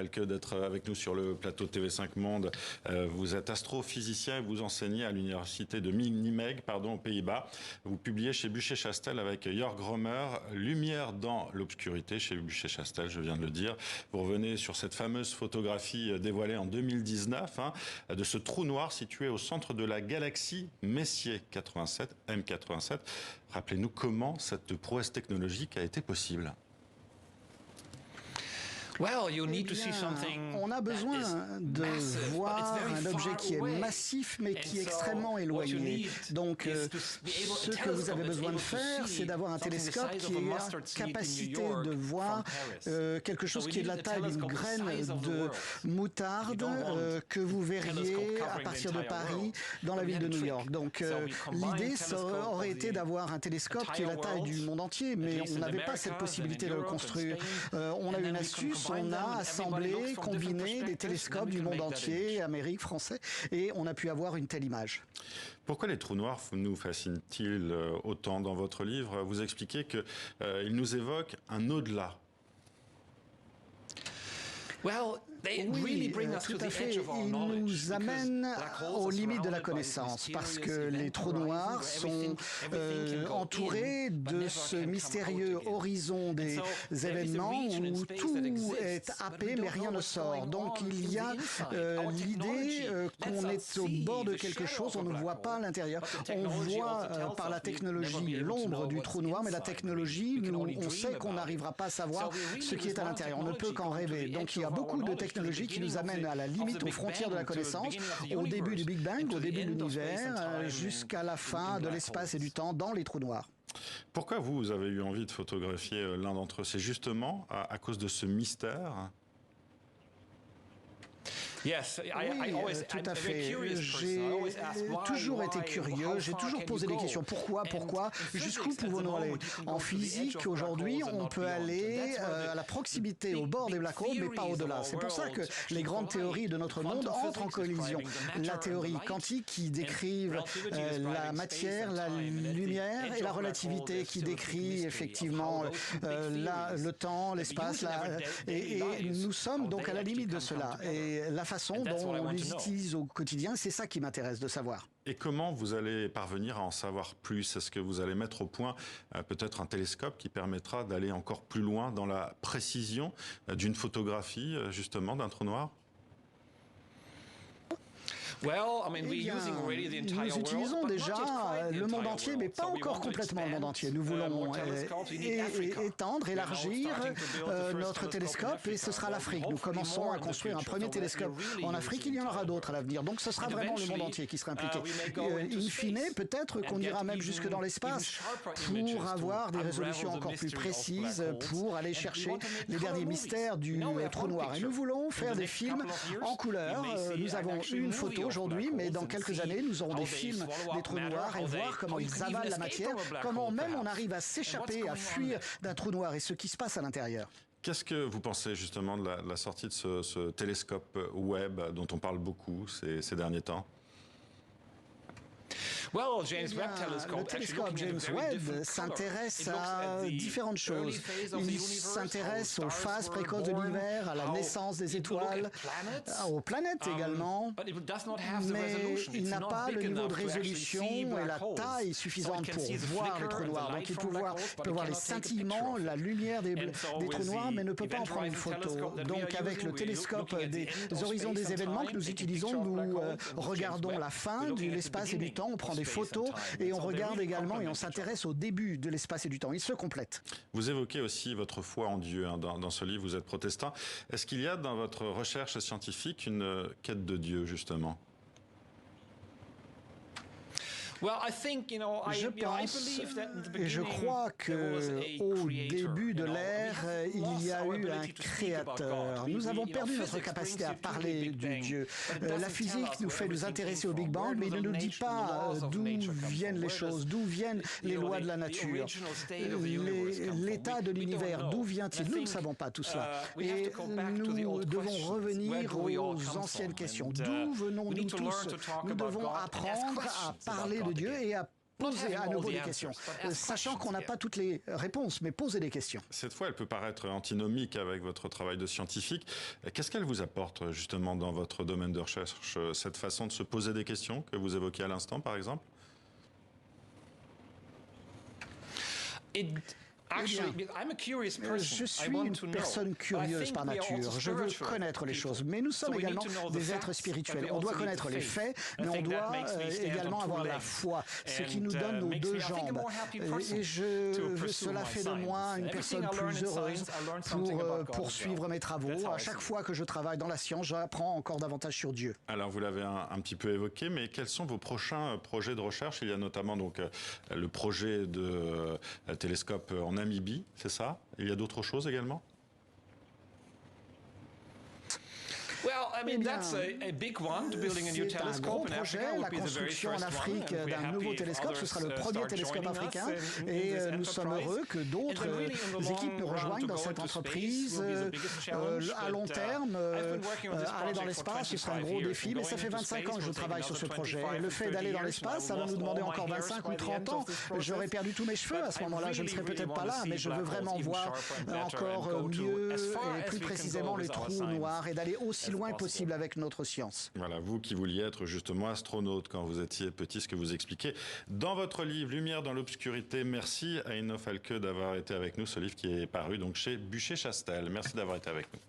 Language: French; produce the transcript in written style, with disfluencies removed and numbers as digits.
Chastel que d'être avec nous sur le plateau TV5 Monde. Vous êtes astrophysicien et vous enseignez à l'université de Nijmegen, aux Pays-Bas. Vous publiez chez Bucher-Chastel avec Jörg Romer, Lumière dans l'obscurité chez Bucher-Chastel, je viens de le dire. Vous revenez sur cette fameuse photographie dévoilée en 2019 de ce trou noir situé au centre de la galaxie Messier 87, M87. Rappelez-nous comment cette prouesse technologique a été possible. On a besoin de voir un objet qui est massif mais qui est extrêmement éloigné. Donc ce que vous avez besoin de faire, c'est d'avoir un télescope qui ait la capacité de voir quelque chose qui est de la taille d'une graine de moutarde que vous verriez à partir de Paris dans la ville de New York. Donc l'idée aurait été d'avoir un télescope qui est la taille du monde entier, mais on n'avait pas cette possibilité de le construire. On a eu une astuce. On a assemblé, combiné des télescopes du monde entier, Amérique, français, et on a pu avoir une telle image. Pourquoi les trous noirs nous fascinent-ils autant dans votre livre? Vous expliquez qu'ils nous évoquent un au-delà. Oui, tout à fait. Ils nous amènent aux limites de la connaissance parce que les trous noirs sont entourés de ce mystérieux horizon des événements où tout est happé mais rien ne sort. Donc il y a l'idée qu'on est au bord de quelque chose, on ne voit pas à l'intérieur. On voit par la technologie l'ombre du trou noir, mais la technologie, on sait qu'on n'arrivera pas à savoir ce qui est à l'intérieur. On ne peut qu'en rêver. Donc il y a beaucoup de technologies qui nous amènent à la limite, aux frontières de la connaissance, au début du Big Bang, au début de l'univers, jusqu'à la fin de l'espace et du temps dans les trous noirs. Pourquoi vous avez eu envie de photographier l'un d'entre eux? C'est justement à cause de ce mystère? Oui, tout à fait. J'ai toujours été curieux, j'ai toujours posé des questions. Pourquoi? Jusqu'où pouvons-nous aller? En physique, aujourd'hui, on peut aller à la proximité, au bord des black holes, mais pas au-delà. C'est pour ça que les grandes théories de notre monde entrent en collision. La théorie quantique qui décrive la matière, la lumière, et la relativité qui décrit effectivement le temps, l'espace, et nous sommes donc à la limite de cela. Et la façon dont on les utilise au quotidien, c'est ça qui m'intéresse de savoir. Et comment vous allez parvenir à en savoir plus? Est-ce que vous allez mettre au point peut-être un télescope qui permettra d'aller encore plus loin dans la précision d'une photographie, justement, d'un trou noir? Nous utilisons déjà le monde entier, mais pas encore complètement le monde entier. Nous voulons étendre, élargir notre télescope et ce sera l'Afrique. Nous commençons à construire un premier télescope en Afrique, il y en aura d'autres à l'avenir. Donc ce sera vraiment le monde entier qui sera impliqué. In fine, peut-être qu'on ira même jusque dans l'espace pour avoir des résolutions encore plus précises, pour aller chercher les derniers mystères du trou noir. Et nous voulons faire des films en couleur. Nous avons une photo aujourd'hui, mais dans quelques années, nous aurons des films des trous noirs et voir comment ils avalent la matière, comment même on arrive à s'échapper, à fuir d'un trou noir et ce qui se passe à l'intérieur. Qu'est-ce que vous pensez justement de la sortie de ce télescope Webb dont on parle beaucoup ces derniers temps? Le télescope James Webb s'intéresse à différentes choses. Il s'intéresse aux phases précoces de l'univers, à la naissance des étoiles, aux planètes également, mais il n'a pas le niveau de résolution et la taille suffisante pour voir les trous noirs. Donc il peut voir les scintillements, la lumière des trous noirs, mais ne peut pas en prendre une photo. Donc avec le télescope des horizons des événements que nous utilisons, nous regardons la fin de l'espace et du temps, on prend des photos et on regarde également et on s'intéresse au début de l'espace et du temps. Ils se complètent. Vous évoquez aussi votre foi en Dieu dans ce livre, vous êtes protestant. Est-ce qu'il y a dans votre recherche scientifique une quête de Dieu, justement? Je pense et je crois qu'au début de l'ère, il y a eu un créateur. Nous avons perdu notre capacité à parler du Dieu. La physique nous fait nous intéresser au Big Bang, mais il ne nous dit pas d'où viennent les choses, d'où viennent les lois de la nature, l'état de l'univers, d'où vient-il? Nous ne savons pas tout cela. Et nous devons revenir aux anciennes questions. D'où venons-nous tous? Nous devons apprendre à parler de Dieu et à poser à nouveau des questions, sachant qu'on n'a pas toutes les réponses, mais poser des questions. Cette fois, elle peut paraître antinomique avec votre travail de scientifique. Qu'est-ce qu'elle vous apporte justement dans votre domaine de recherche, cette façon de se poser des questions que vous évoquiez à l'instant, par exemple? Je suis une personne curieuse par nature. Je veux connaître les choses. Mais nous sommes également des êtres spirituels. On doit connaître les faits, mais on doit également avoir la foi, ce qui nous donne nos deux jambes. Et cela fait de moi une personne plus heureuse pour poursuivre mes travaux. À chaque fois que je travaille dans la science, j'apprends encore davantage sur Dieu. Alors, vous l'avez un petit peu évoqué, mais quels sont vos prochains projets de recherche? Il y a notamment donc le projet de télescope en Namibie, c'est ça? Il y a d'autres choses également? C'est un gros projet, la construction en Afrique d'un nouveau télescope. Ce sera le premier télescope africain et nous sommes heureux que d'autres équipes nous rejoignent dans cette entreprise. À long terme, aller dans l'espace, ce sera un gros défi, mais ça fait 25 ans que je travaille sur ce projet. Et le fait d'aller dans l'espace, ça va nous demander encore 25 ou 30 ans. J'aurais perdu tous mes cheveux à ce moment-là, je ne serais peut-être pas là, mais je veux vraiment voir encore mieux et plus précisément les trous noirs et d'aller aussi loin possible avec notre science. Voilà, vous qui vouliez être justement astronaute quand vous étiez petit, ce que vous expliquez dans votre livre Lumière dans l'obscurité. Merci à Aino Falque d'avoir été avec nous, ce livre qui est paru donc chez Bucher-Chastel. Merci d'avoir été avec nous.